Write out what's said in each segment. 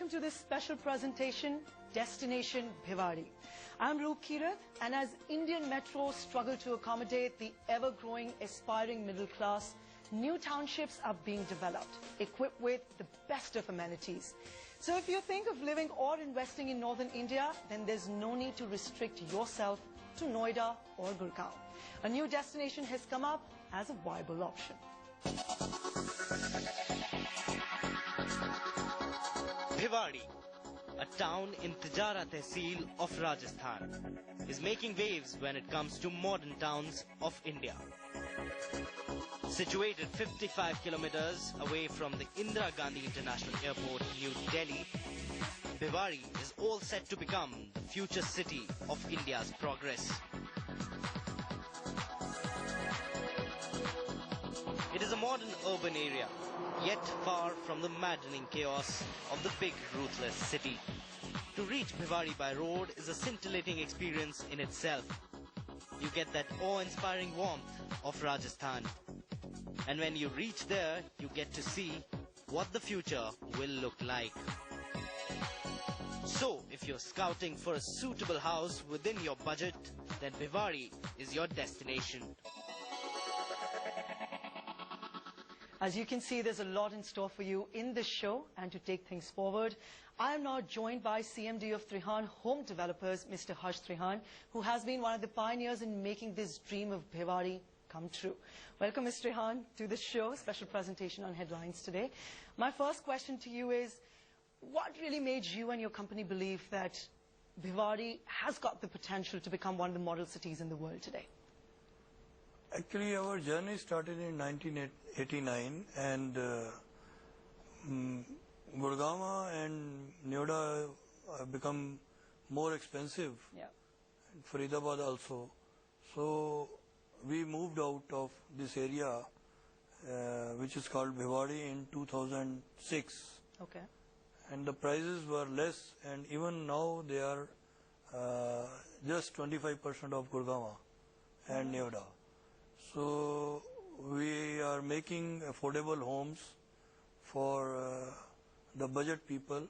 welcome to this special presentation, Destination Bhiwadi. I'm Roop Kirath, and as Indian metros struggle to accommodate the ever-growing aspiring middle class, new townships are being developed, equipped with the best of amenities. So if you think of living or investing in northern India, then there's no need to restrict yourself to Noida or Gurgaon. A new destination has come up as a viable option. Bhiwadi, a town in Tijara Tehsil of Rajasthan, is making waves when it comes to modern towns of India. Situated 55 kilometers away from the Indira Gandhi International Airport, New Delhi, Bhiwadi is all set to become the future city of India's progress. It is a modern urban area, yet far from the maddening chaos of the big, ruthless city. To reach Bhiwadi by road is a scintillating experience in itself. You get that awe-inspiring warmth of Rajasthan. And when you reach there, you get to see what the future will look like. So, if you're scouting for a suitable house within your budget, then Bhiwadi is your destination. As you can see, there's a lot in store for you in this show, and to take things forward, I am now joined by CMD of Trehan Home Developers, Mr. Trehan, who has been one of the pioneers in making this dream of Bhiwadi come true. Welcome, Mr. Trehan, to the show, special presentation on headlines today. My first question to you is, what really made you and your company believe that Bhiwadi has got the potential to become one of the model cities in the world today? Actually, our journey started in 1989, and Gurgaon and Noida have become more expensive, and Faridabad also. So we moved out of this area, which is called Bhiwadi, in 2006. Okay. And the prices were less, and even now they are just 25% of Gurgaon and Noida. So we are making affordable homes for the budget people,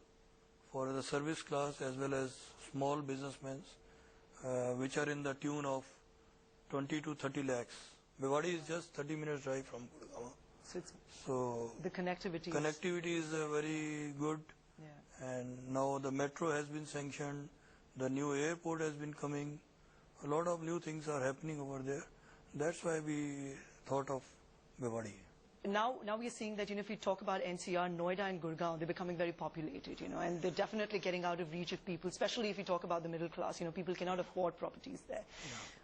for the service class as well as small businessmen, which are in the tune of 20 to 30 lakhs. Bhiwadi is just 30 minutes drive from Gurgaon. So the connectivity is very good. Yeah. And now the metro has been sanctioned, the new airport has been coming, a lot of new things are happening over there. That's why we thought of Bhiwadi. Now we are seeing that, if you talk about NCR, Noida and Gurgaon, they're becoming very populated, and they're definitely getting out of reach of people, especially if you talk about the middle class. People cannot afford properties there.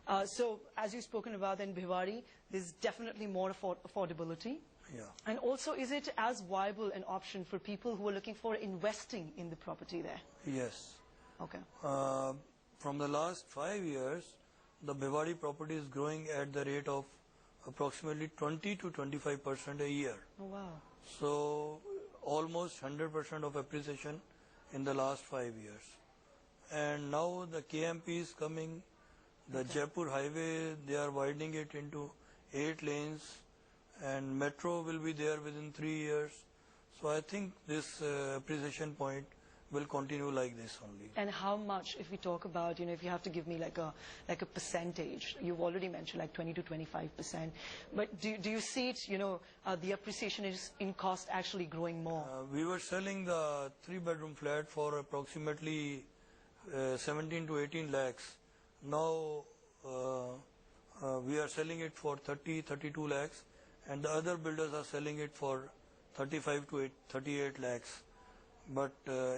Yeah. So, as you've spoken about in Bhiwadi, there's definitely more affordability. Yeah. And also, is it as viable an option for people who are looking for investing in the property there? Yes. Okay. From the last 5 years, the Bhiwadi property is growing at the rate of approximately 20 to 25% a year. Oh, wow. So almost 100% of appreciation in the last 5 years. And now the KMP is coming, the Jaipur highway, they are widening it into 8 lanes, and metro will be there within 3 years. So I think this appreciation point will continue like this only. And how much, if we talk about, if you have to give me like a percentage, you've already mentioned like 20 to 25%, but do you see it, the appreciation is in cost actually growing more? We were selling the 3-bedroom flat for approximately 17 to 18 lakhs. Now we are selling it for 32 lakhs, and the other builders are selling it for 35 to 38 lakhs. But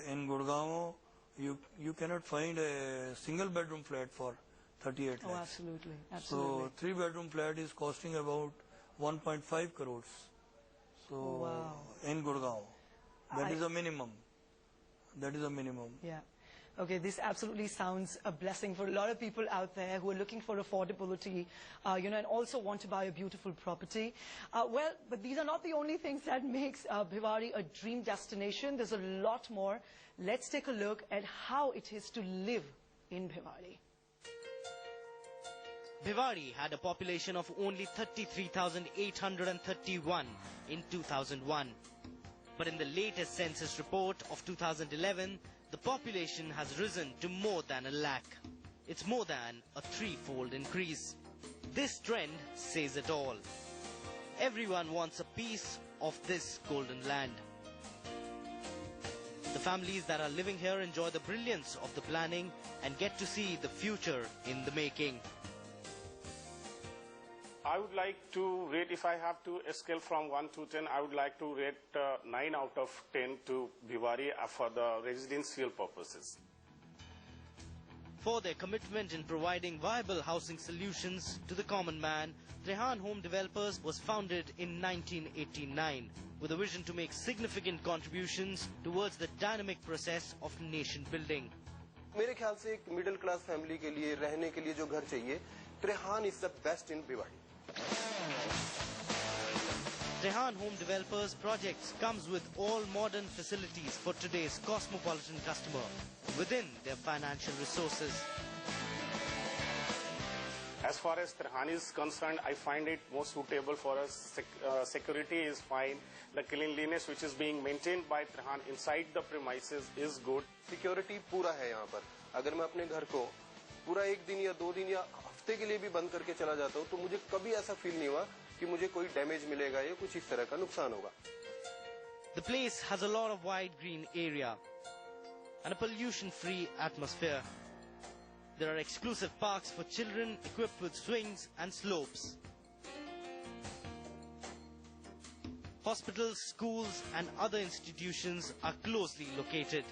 in Gurgaon, you cannot find a single bedroom flat for 38 lakhs. Oh, absolutely. So 3-bedroom flat is costing about 1.5 crores. So wow. In Gurgaon, that is a minimum. That is a minimum. Yeah. Okay, this absolutely sounds a blessing for a lot of people out there who are looking for affordability, and also want to buy a beautiful property. Well, but these are not the only things that makes Bhiwadi a dream destination. There's a lot more. Let's take a look at how it is to live in Bhiwadi. Bhiwadi had a population of only 33,831 in 2001. But in the latest census report of 2011, the population has risen to more than 1 lakh. It's more than a threefold increase. This trend says it all. Everyone wants a piece of this golden land. The families that are living here enjoy the brilliance of the planning and get to see the future in the making. I would like to rate, if I have to scale from 1 to 10, I would like to rate 9 out of 10 to Bhiwari for the residential purposes. For their commitment in providing viable housing solutions to the common man, Trehan Home Developers was founded in 1989 with a vision to make significant contributions towards the dynamic process of nation building. मेरे ख्याल से एक middle class family के लिए रहने के लिए जो घर चाहिए, Trehan is the best in Bhiwari. Trehan Home Developers projects comes with all modern facilities for today's cosmopolitan customer within their financial resources. As far as Trehan is concerned, I find it more suitable for us. Security is fine. The cleanliness which is being maintained by Trehan inside the premises is good. Security पूरा है यहाँ पर. अगर मैं अपने घर को पूरा 1 दिन या 2 दिन या हफ्ते के लिए भी बंद करके चला जाता हूँ, तो मुझे कभी ऐसा फील नहीं हुआ कि मुझे कोई डैमेज मिलेगा या कुछ इस तरह का नुकसान होगा. The place has a lot of wide green area and a pollution-free atmosphere. There are exclusive parks for children equipped with swings and slopes. Hospitals, schools and other institutions are closely located.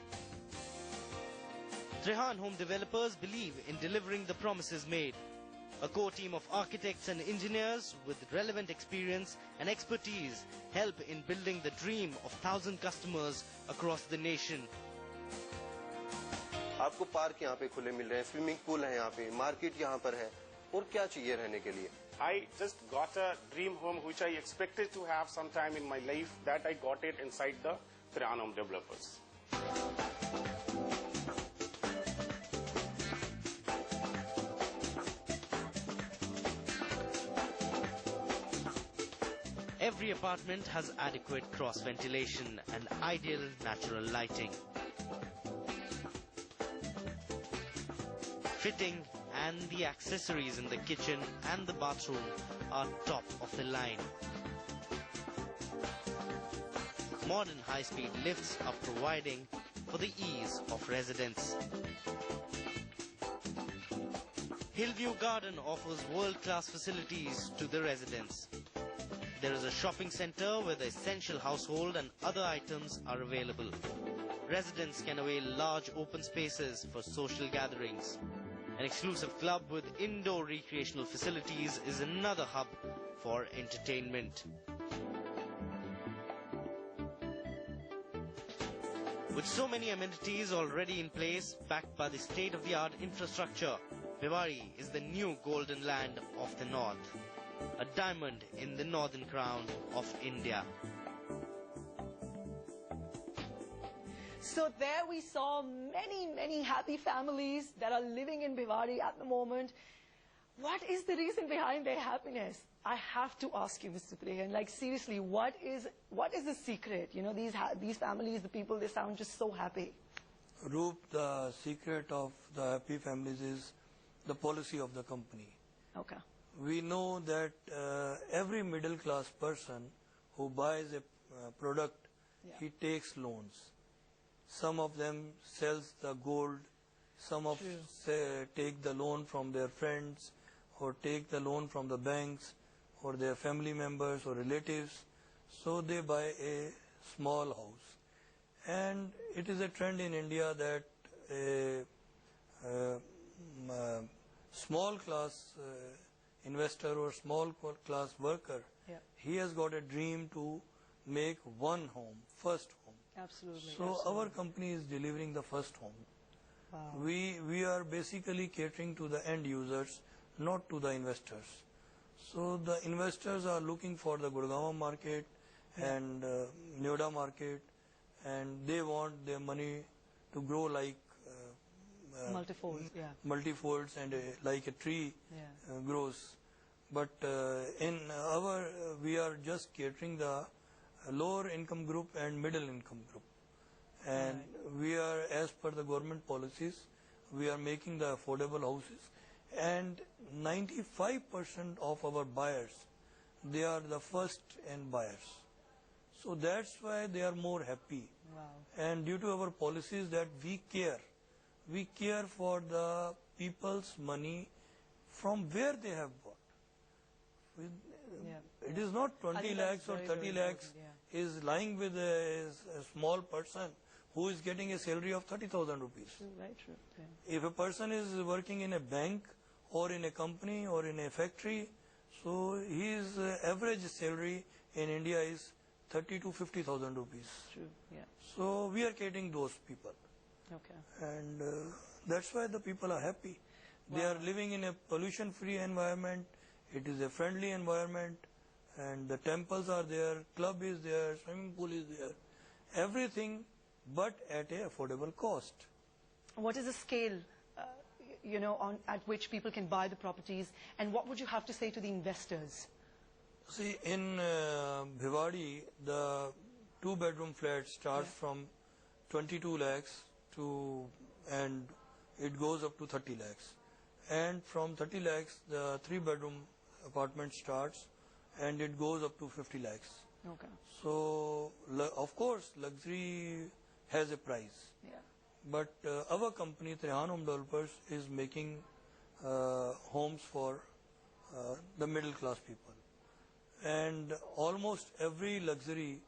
Trehan Home Developers believe in delivering the promises made. A core team of architects and engineers with relevant experience and expertise help in building the dream of 1,000 customers across the nation. आपको park यहाँ पे खुले मिल रहे हैं, swimming pool है यहाँ पे, market यहाँ पर है, और क्या चाहिए रहने के लिए? I just got a dream home which I expected to have sometime in my life, that I got it inside the Trehan Home Developers. Every apartment has adequate cross ventilation and ideal natural lighting. Fitting and the accessories in the kitchen and the bathroom are top of the line. Modern high-speed lifts are providing for the ease of residents. Hillview Garden offers world-class facilities to the residents. There is a shopping center where the essential household and other items are available. Residents can avail large open spaces for social gatherings. An exclusive club with indoor recreational facilities is another hub for entertainment. With so many amenities already in place, backed by the state-of-the-art infrastructure, Bhiwari is the new golden land of the north. A diamond in the northern crown of India. So there we saw many happy families that are living in Bhiwari at the moment. What is the reason behind their happiness? I have to ask you, Mr. Trehan, like seriously, what is the secret? You know, these families, the people, they sound just so happy. Roop, the secret of the happy families is the policy of the company. Okay. We know that every middle class person who buys a product, he takes loans. Some of them sells the gold, some of take the loan from their friends or take the loan from the banks or their family members or relatives. So they buy a small house. And it is a trend in India that a small class investor or small class worker, he has got a dream to make one home, first home. Absolutely. So absolutely. our company is delivering the first home. Wow. We are basically catering to the end users, not to the investors. So the investors are looking for the Gurgaon market and Noida market, and they want their money to grow like multifolds, multifolds and like a tree grows. But in our we are just catering the lower income group and middle income group. And we are, as per the government policies, we are making the affordable houses. And 95% of our buyers, they are the first-end buyers. So that's why they are more happy. Wow. And due to our policies that we care for the people's money from where they have bought. It is not 20 lakhs or 30 lakhs is lying with a small person who is getting a salary of 30,000 rupees. Very true. Yeah. If a person is working in a bank or in a company or in a factory, so his average salary in India is 30 to 50,000 rupees. True. Yeah. So we are catering those people. Okay. And that's why the people are happy. Wow. They are living in a pollution-free environment. It is a friendly environment. And the temples are there, club is there, swimming pool is there. Everything, but at a affordable cost. What is the scale, at which people can buy the properties? And what would you have to say to the investors? See, in Bhiwadi, the two-bedroom flat starts from 22 lakhs and it goes up to 30 lakhs. And from 30 lakhs, the three-bedroom apartment starts and it goes up to 50 lakhs. Okay. So, of course, luxury has a price. Yeah. But our company, Trehan Home Developers, is making homes for the middle-class people. And almost every luxury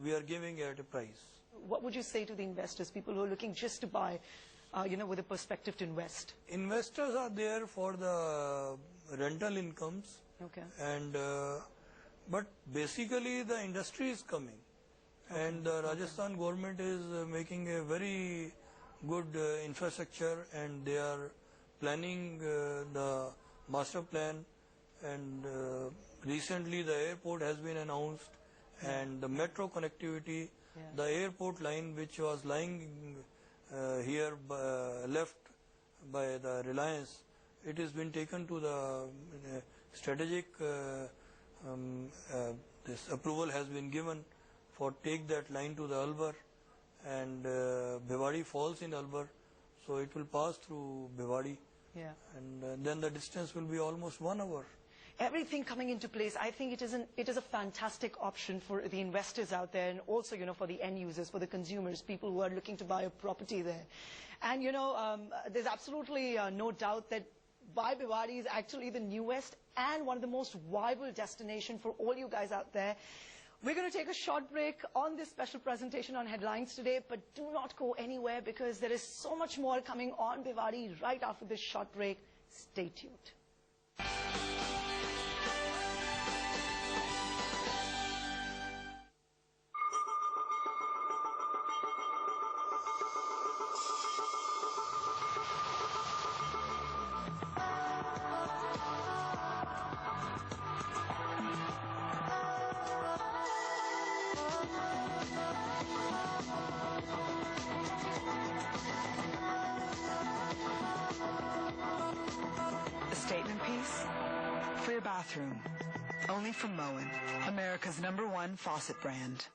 we are giving at a price. What would you say to the investors, people who are looking just to buy, with a perspective to invest? Investors are there for the rental incomes. Okay. And but basically the industry is coming. Okay. And the Rajasthan government is making a very good infrastructure, and they are planning the master plan, and recently the airport has been announced, and the metro connectivity, the airport line which was lying here left by the Reliance, it has been taken to the strategic, this approval has been given for take that line to the Alwar, and Bhiwadi falls in Alwar, so it will pass through Bhiwadi, and then the distance will be almost 1 hour. Everything coming into place, I think it is a fantastic option for the investors out there, and also, for the end users, for the consumers, people who are looking to buy a property there. And, there's absolutely no doubt that Bhiwadi is actually the newest and one of the most viable destinations for all you guys out there. We're going to take a short break on this special presentation on Headlines today, but do not go anywhere because there is so much more coming on Bhiwadi right after this short break. Stay tuned. Statement piece for your bathroom. Only from Moen, America's #1 faucet brand.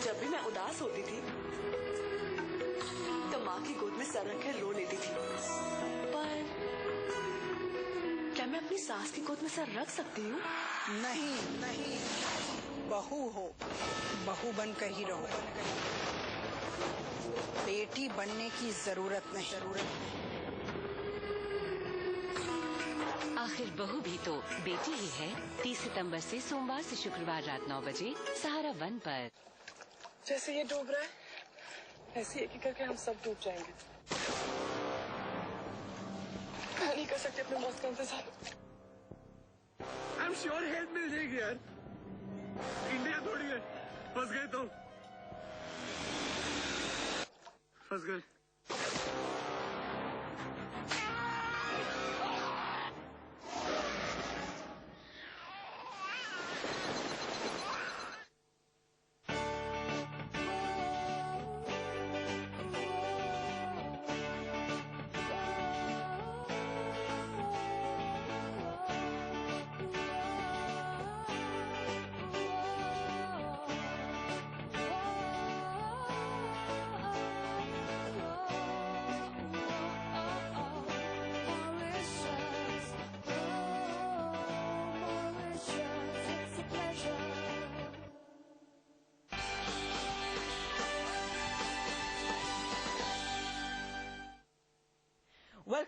जब भी मैं उदास होती थी तो माँ की गोद में सर रखे रो लेती थी, पर क्या मैं अपनी सास की गोद में सर रख सकती हूँ? नहीं नहीं, बहू हो, बहू बनकर ही रहो, बेटी बनने की जरूरत नहीं। आखिर बहू भी तो बेटी ही है। 30 सितंबर से सोमवार से शुक्रवार रात 9 बजे सहारा 1 पर। जैसे ये डूब रहा है, ऐसे एक करके हम सब डूब जाएंगे। मैं नहीं कर सकती अपने मौत का इंतजार। I'm sure हेल्प मिल जाएगी यार। इंडिया थोड़ी है, फंस गए तो फंस गए।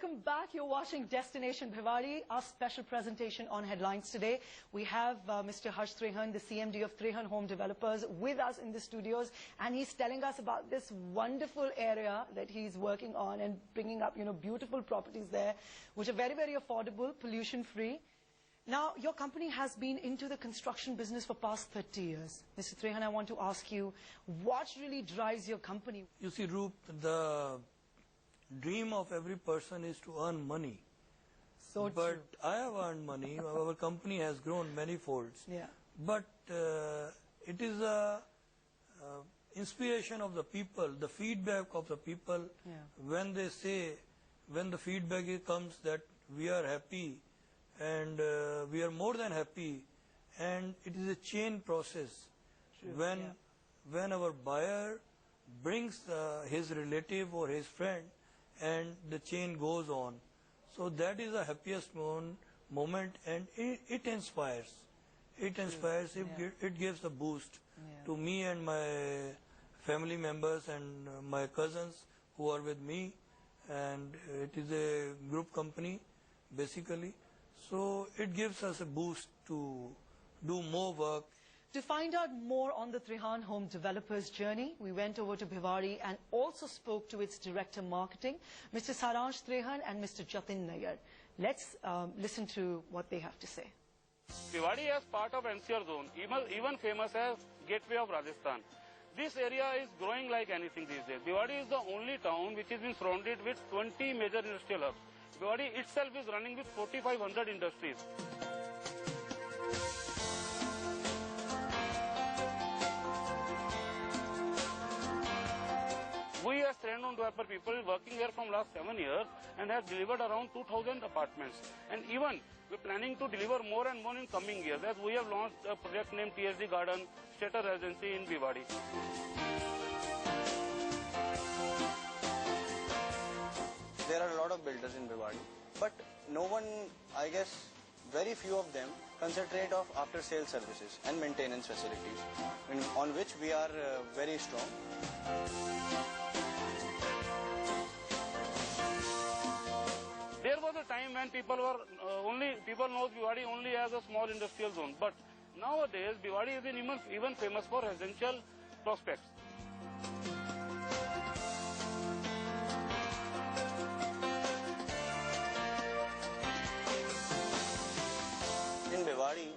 Welcome back. You're watching Destination Bhiwadi, our special presentation on headlines today. We have Mr. Harsh Trehan, the CMD of Trehan Home Developers, with us in the studios, and he's telling us about this wonderful area that he's working on and bringing up, beautiful properties there, which are very, very affordable, pollution-free. Now, your company has been into the construction business for past 30 years. Mr. Trehan, I want to ask you, what really drives your company? You see, Roop, the dream of every person is to earn money. So but true. I have earned money. Our company has grown many folds. Yeah. But it is a inspiration of the people, the feedback of the people. Yeah. When they say, when the feedback comes that we are happy and we are more than happy, and it is a chain process. True. When our buyer brings his relative or his friend, and the chain goes on. So that is the happiest moment, and it inspires. It inspires, it gives a boost to me and my family members and my cousins who are with me, and it is a group company basically. So it gives us a boost to do more work. To find out more on the Trehan Home Developers journey, we went over to Bhiwadi and also spoke to its Director Marketing, Mr. Saransh Trehan and Mr. Jatin Nayyar. Let's listen to what they have to say. Bhiwadi as part of NCR zone, even famous as Gateway of Rajasthan. This area is growing like anything these days. Bhiwadi is the only town which has been surrounded with 20 major industrial hubs. Bhiwadi itself is running with 4,500 industries. We as Trehan developer people working here from last 7 years and have delivered around 2,000 apartments. And even we're planning to deliver more and more in coming years, as we have launched a project named TSD Garden, Stater Residency in Bhiwadi. There are a lot of builders in Bhiwadi, but no one, I guess, very few of them concentrate of after-sales services and maintenance facilities, on which we are very strong. There was a time when people know Bhiwadi only as a small industrial zone, but nowadays Bhiwadi is even famous for residential prospects. In Bhiwadi,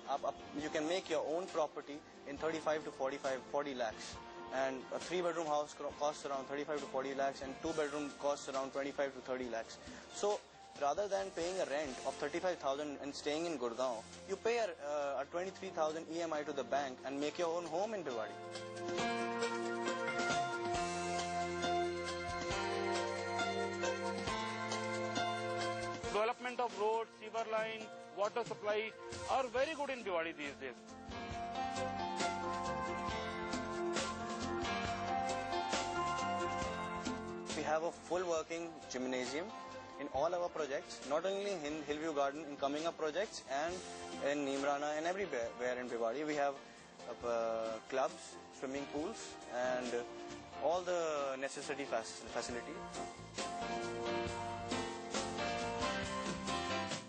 you can make your own property in 35 to 40 lakhs. And a 3-bedroom house costs around 35 to 40 lakhs, and 2-bedroom costs around 25 to 30 lakhs. So rather than paying a rent of 35,000 and staying in Gurgaon, you pay a 23,000 EMI to the bank and make your own home in Bhiwadi. Development of roads, sewer line, water supply are very good in Bhiwadi these days. We have a full working gymnasium in all our projects, not only in Hillview Garden, in coming up projects, and in Neemrana and everywhere in Bhiwadi. We have clubs, swimming pools, and all the necessary facilities.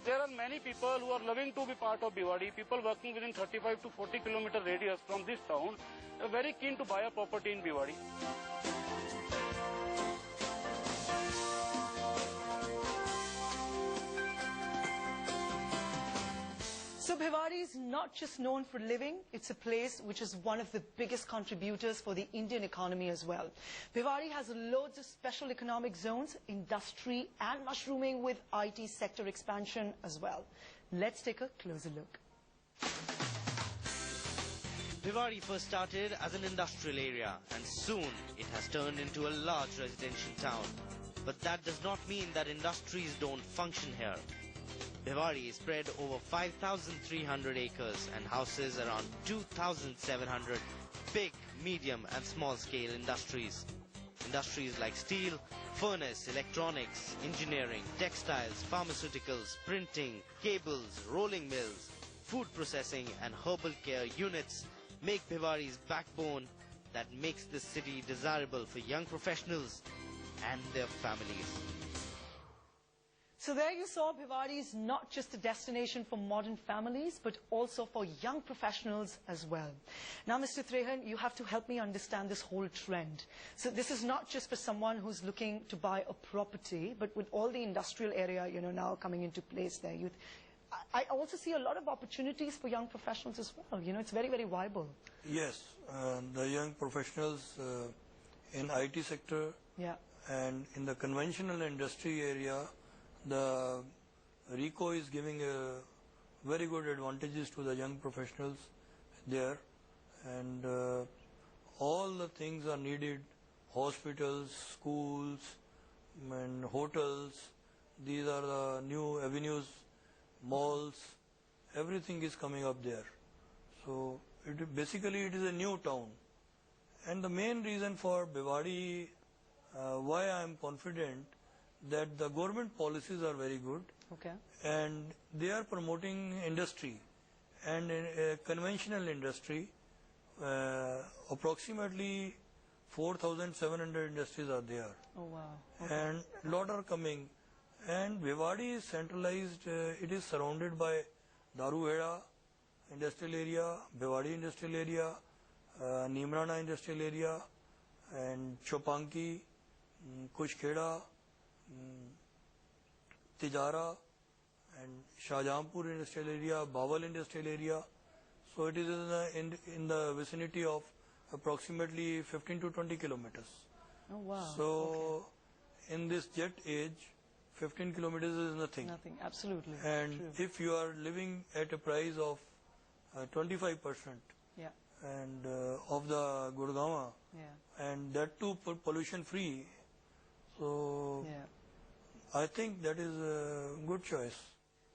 There are many people who are loving to be part of Bhiwadi, people working within 35 to 40 kilometer radius from this town, are very keen to buy a property in Bhiwadi. So Bhiwadi is not just known for living, it's a place which is one of the biggest contributors for the Indian economy as well. Bhiwadi has loads of special economic zones, industry and mushrooming with IT sector expansion as well. Let's take a closer look. Bhiwadi first started as an industrial area, and soon it has turned into a large residential town. But that does not mean that industries don't function here. Bhiwadi is spread over 5,300 acres and houses around 2,700 big, medium and small scale industries. Industries like steel, furnace, electronics, engineering, textiles, pharmaceuticals, printing, cables, rolling mills, food processing and herbal care units make Bhiwadi's backbone that makes this city desirable for young professionals and their families. So there you saw Bhiwadi is not just a destination for modern families, but also for young professionals as well. Now, Mr. Trehan, you have to help me understand this whole trend. So this is not just for someone who's looking to buy a property, but with all the industrial area, now coming into place there. I also see a lot of opportunities for young professionals as well. It's very, very viable. Yes, the young professionals in IT sector and in the conventional industry area, the RICO is giving very good advantages to the young professionals there, and all the things are needed, hospitals, schools and hotels. These are the new avenues, malls, everything is coming up there. So basically it is a new town, and the main reason for Bhiwadi, why I am confident that the government policies are very good, and they are promoting industry, and in a conventional industry, approximately 4,700 industries are there. Oh wow! And lot are coming, and Bhiwadi is centralized. It is surrounded by Daruheda industrial area, Bhiwadi industrial area, Nimrana industrial area, and Chopanki, Kushkheda, Tijara, and Shahjahanpur industrial area, Bawal industrial area. So it is in the vicinity of approximately 15 to 20 kilometers. Oh wow! So in this jet age, 15 kilometers is nothing. Nothing, absolutely. And true. if you are living at a price of 25%, and of the Gurgaon, and that too pollution free, so I think that is a good choice.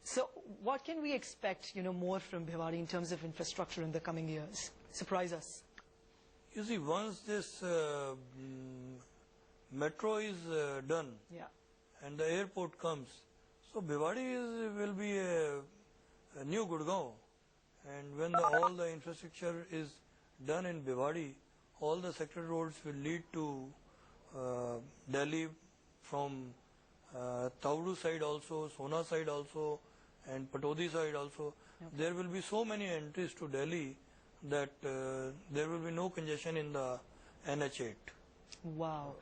So what can we expect, more from Bhiwadi in terms of infrastructure in the coming years? Surprise us. You see, once this metro is done, and the airport comes, so Bhiwadi will be a new Gurgaon. And when all the infrastructure is done in Bhiwadi, all the sector roads will lead to Delhi from Tauru side also, Sona side also, and Patodi side also. There will be so many entries to Delhi that there will be no congestion in the NH8. Wow.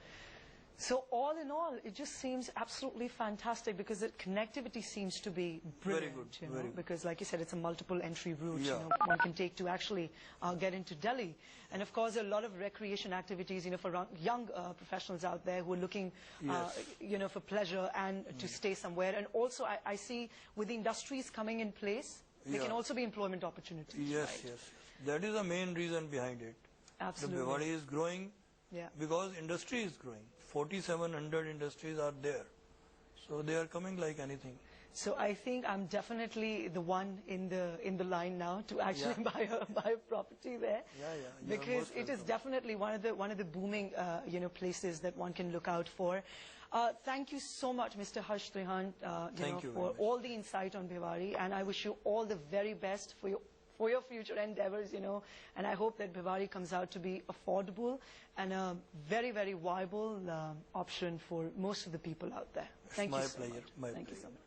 So all in all, it just seems absolutely fantastic, because the connectivity seems to be brilliant. Very good, very good. Because like you said, it's a multiple entry route one can take to actually get into Delhi. And of course, a lot of recreation activities, for young professionals out there who are looking, for pleasure and to stay somewhere. And also, I see with the industries coming in place, there can also be employment opportunities. Yes, right? yes. That is the main reason behind it. Absolutely. The Bhiwadi is growing because industry is growing. 4,700 industries are there. So they are coming like anything. So I think I'm definitely the one in the line now to actually buy a property there. Because it is definitely one of the booming places that one can look out for. Thank you so much, Mr. Harsh Trehan, for all the insight on Bhiwadi, and I wish you all the very best for your future endeavors, and I hope that Bhiwadi comes out to be affordable and a very, very viable option for most of the people out there. Thank you so much. My Thank pleasure. you so much.